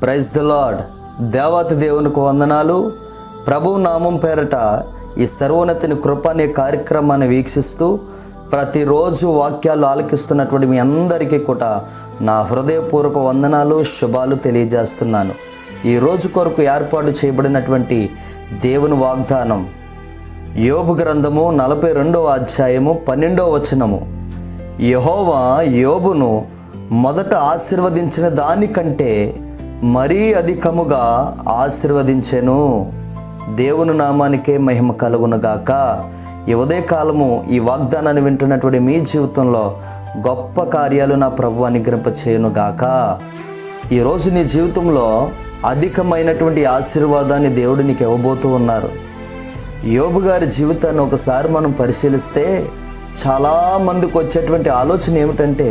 Praise the lord. దేవాతి దేవునికి వందనాలు. ప్రభువు నామం పేరట ఈ సర్వోన్నతిని కృప అనే కార్యక్రమాన్ని వీక్షిస్తూ ప్రతిరోజు వాక్యాలు ఆలకిస్తున్నటువంటి మీ అందరికీ కూడా నా హృదయపూర్వక వందనాలు, శుభాలు తెలియజేస్తున్నాను. ఈ రోజు కొరకు ఏర్పాటు చేయబడినటువంటి దేవుని వాగ్దానం యోబు గ్రంథము 42వ అధ్యాయము 12వ వచనము. యెహోవా యోబును మొదట ఆశీర్వదించిన దానికంటే మరీ అధికముగా ఆశీర్వదించెను. దేవుని నామానికే మహిమ కలుగునుగాక. ఈ ఉదయకాలము ఈ వాగ్దానాన్ని వింటున్నటువంటి మీ జీవితంలో గొప్ప కార్యాలు నా ప్రభు అనుగ్రహింప చేయునుగాక. ఈరోజు నీ జీవితంలో అధికమైనటువంటి ఆశీర్వాదాన్ని దేవుడు నీకు ఇవ్వబోతూ ఉన్నారు. యోబు గారి జీవితాన్ని ఒకసారి మనం పరిశీలిస్తే చాలామందికి వచ్చేటువంటి ఆలోచన ఏమిటంటే,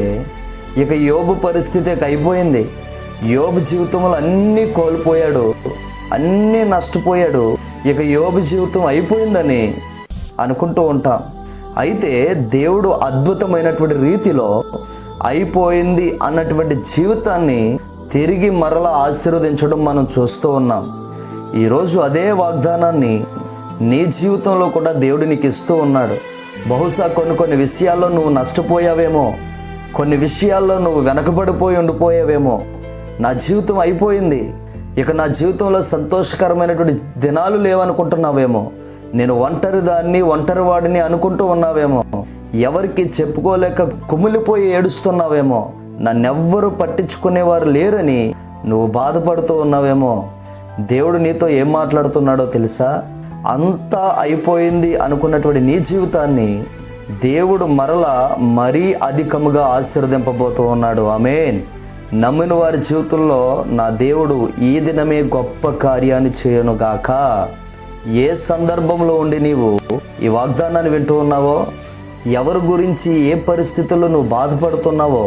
ఇక యోబు పరిస్థితి అయిపోయింది, యోబు జీవితంలో అన్నీ కోల్పోయాడు, అన్నీ నష్టపోయాడు, ఇక యోబు జీవితం అయిపోయిందని అనుకుంటూ ఉంటాం. అయితే దేవుడు అద్భుతమైనటువంటి రీతిలో అయిపోయింది అన్నటువంటి జీవితాన్ని తిరిగి మరలా ఆశీర్వదించడం మనం చూస్తూ ఉన్నాం. ఈరోజు అదే వాగ్దానాన్ని నీ జీవితంలో కూడా దేవుడు నీకు ఇస్తూ ఉన్నాడు. బహుశా కొన్ని విషయాల్లో నువ్వు నష్టపోయావేమో, కొన్ని విషయాల్లో నువ్వు వెనకబడిపోయి ఉండిపోయావేమో. నా జీవితం అయిపోయింది, ఇక నా జీవితంలో సంతోషకరమైనటువంటి దినాలు లేవనుకుంటున్నావేమో, నేను ఒంటరి వాడిని అనుకుంటూ ఉన్నావేమో, ఎవరికి చెప్పుకోలేక కుమిలిపోయి ఏడుస్తున్నావేమో, నన్నెవ్వరూ పట్టించుకునేవారు లేరని నువ్వు బాధపడుతూ ఉన్నావేమో. దేవుడు నీతో ఏం మాట్లాడుతున్నాడో తెలుసా? అంతా అయిపోయింది అనుకున్నటువంటి నీ జీవితాన్ని దేవుడు మరలా మరీ అధికముగా ఆశీర్వదింపబోతూ ఉన్నాడు. ఆమేన్. నమ్మిన వారి జీవితంలో నా దేవుడు ఈ దినమే గొప్ప కార్యాన్ని చేయనుగాక. ఏ సందర్భంలో ఉండి నీవు ఈ వాగ్దానాన్ని వింటూ ఉన్నావో, ఎవరి గురించి ఏ పరిస్థితుల్లో నువ్వు బాధపడుతున్నావో,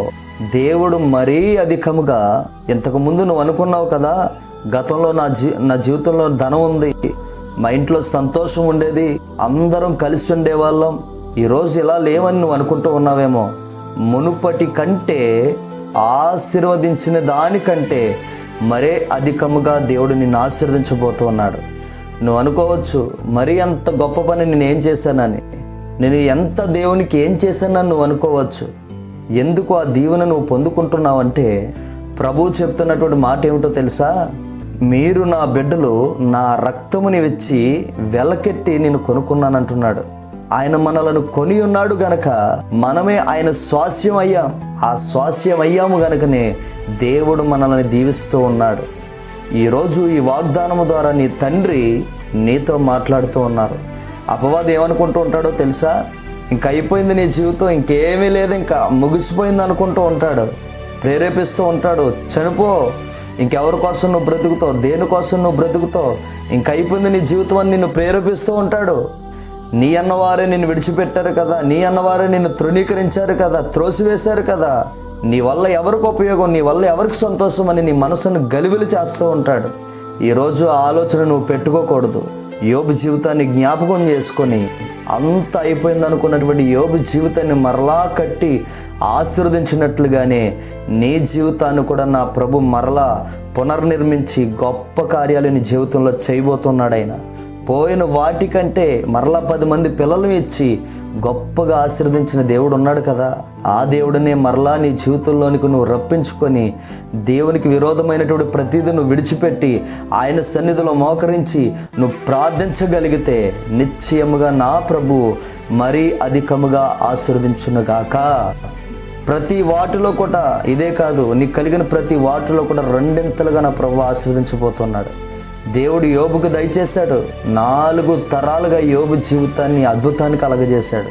దేవుడు మరీ అధికముగా, ఇంతకుముందు నువ్వు అనుకున్నావు కదా, గతంలో నా జీవితంలో ధనం ఉంది, మా ఇంట్లో సంతోషం ఉండేది, అందరం కలిసి ఉండేవాళ్ళం, ఈరోజు ఇలా లేవని నువ్వు అనుకుంటూ ఉన్నావేమో. మునుపటి కంటే, ఆశీర్వదించిన దానికంటే మరే అధికముగా దేవుడు నిన్ను ఆశీర్వదించబోతూ ఉన్నాడు. నువ్వు అనుకోవచ్చు, మరీ అంత గొప్ప పని నేను ఏం చేశానని, నేను ఎంత దేవునికి ఏం చేశానని నువ్వు అనుకోవచ్చు. ఎందుకు ఆ దీవెన నువ్వు పొందుకుంటున్నావంటే, ప్రభువు చెప్తున్నటువంటి మాట ఏమిటో తెలుసా? మీరు నా బిడ్డలు, నా రక్తముని వెచ్చి వెలకెట్టి నేను కొనుక్కున్నానంటున్నాడు. ఆయన మనలను కొని ఉన్నాడు గనక మనమే ఆయన స్వాస్యం అయ్యాం. ఆ స్వాస్యం అయ్యాము గనకనే దేవుడు మనల్ని దీవిస్తూ ఉన్నాడు. ఈరోజు ఈ వాగ్దానము ద్వారా నీ తండ్రి నీతో మాట్లాడుతూ ఉన్నారు. అపవాది ఏమనుకుంటూ ఉంటాడో తెలుసా? ఇంక అయిపోయింది నీ జీవితం, ఇంకేమీ లేదు, ఇంకా ముగిసిపోయింది అనుకుంటూ ఉంటాడు. ప్రేరేపిస్తూ ఉంటాడు, చనిపో, ఇంకెవరి కోసం నువ్వు బ్రతుకుతావు, దేనికోసం నువ్వు బ్రతుకుతావు, ఇంక అయిపోయింది నీ జీవితం అని నిన్ను ప్రేరేపిస్తూ ఉంటాడు. నీ అన్నవారే నిన్ను విడిచిపెట్టారు కదా, నీ అన్నవారే నిన్ను తృణీకరించారు కదా, త్రోసివేశారు కదా, నీ వల్ల ఎవరికి ఉపయోగం, నీ వల్ల ఎవరికి సంతోషం అని నీ మనసును గలిబిలి చేస్తూ ఉంటాడు. ఈరోజు ఆ ఆలోచన నువ్వు పెట్టుకోకూడదు. యోబు జీవితాన్ని జ్ఞాపకం చేసుకొని, అంత అయిపోయింది అనుకున్నటువంటి యోబు జీవితాన్ని మరలా కట్టి ఆశీర్వదించినట్లుగానే నీ జీవితాన్ని కూడా నా ప్రభు మరలా పునర్నిర్మించి గొప్ప కార్యాలు నీ జీవితంలో చేయబోతున్నాడు. ఆయన పోయిన వాటికంటే మరలా 10 మంది పిల్లలను ఇచ్చి గొప్పగా ఆశీర్వదించిన దేవుడు ఉన్నాడు కదా. ఆ దేవుడినే మరలా నీ జీవితంలోనికి నువ్వు రప్పించుకొని, దేవునికి విరోధమైనటువంటి ప్రతిదీ నువ్వు విడిచిపెట్టి ఆయన సన్నిధిలో మోకరించి నువ్వు ప్రార్థించగలిగితే నిశ్చయముగా నా ప్రభు మరీ అధికముగా ఆశీర్వదించునుగాక. ప్రతి వాటిలో కూడా, ఇదే కాదు, నీకు కలిగిన ప్రతి వాటిలో కూడా రెండింతలుగా నా ప్రభు ఆశీర్వదించబోతున్నాడు. దేవుడు యోబుకు దయచేశాడు. 4 తరాలుగా యోబు జీవితాన్ని అద్భుతానికి కలగజేశాడు.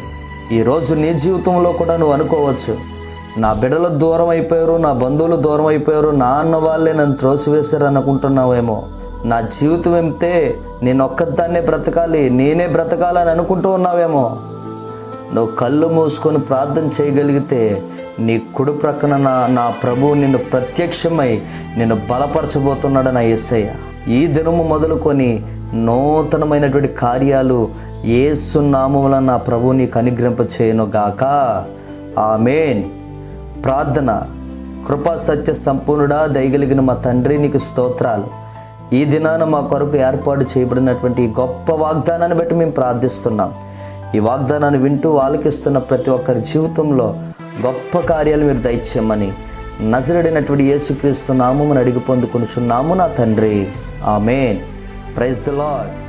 ఈరోజు నీ జీవితంలో కూడా నువ్వు అనుకోవచ్చు, నా బిడ్డలు దూరం అయిపోయారు, నా బంధువులు దూరం అయిపోయారు, నా అన్న వాళ్ళే నన్ను త్రోసివేశారు అనుకుంటున్నావేమో. నా జీవితం ఏమితే, నేను ఒక్కదాన్నే బ్రతకాలి, నేనే బ్రతకాలని అనుకుంటూ ఉన్నావేమో. నువ్వు కళ్ళు మూసుకొని ప్రార్థన చేయగలిగితే నీ కుడి ప్రక్కన నా ప్రభువు నిన్ను ప్రత్యక్షమై నిన్ను బలపరచబోతున్నాడు నా యేసయ్య. ఈ దినము మొదలుకొని నూతనమైనటువంటి కార్యాలు యేసు నామమున నా ప్రభువు నీకు అనుగ్రహింప చేయనుగాక. ఆమేన్. ప్రార్థన. కృపా సత్య సంపూర్ణుడా, దయగలిగిన మా తండ్రి, నీకు స్తోత్రాలు. ఈ దినాన మా కొరకు ఏర్పాటు చేయబడినటువంటి ఈ గొప్ప వాగ్దానాన్ని బట్టి మేము ప్రార్థిస్తున్నాం. ఈ వాగ్దానాన్ని వింటూ ఆలకిస్తున్న ప్రతి ఒక్కరి జీవితంలో గొప్ప కార్యాలు మీరు దయచేయమని నజరేయుడైనటువంటి యేసుక్రీస్తు నామమున అడిగి పొందుకొనుచున్నాము నా తండ్రి. ఆమేన్. Praise the lord.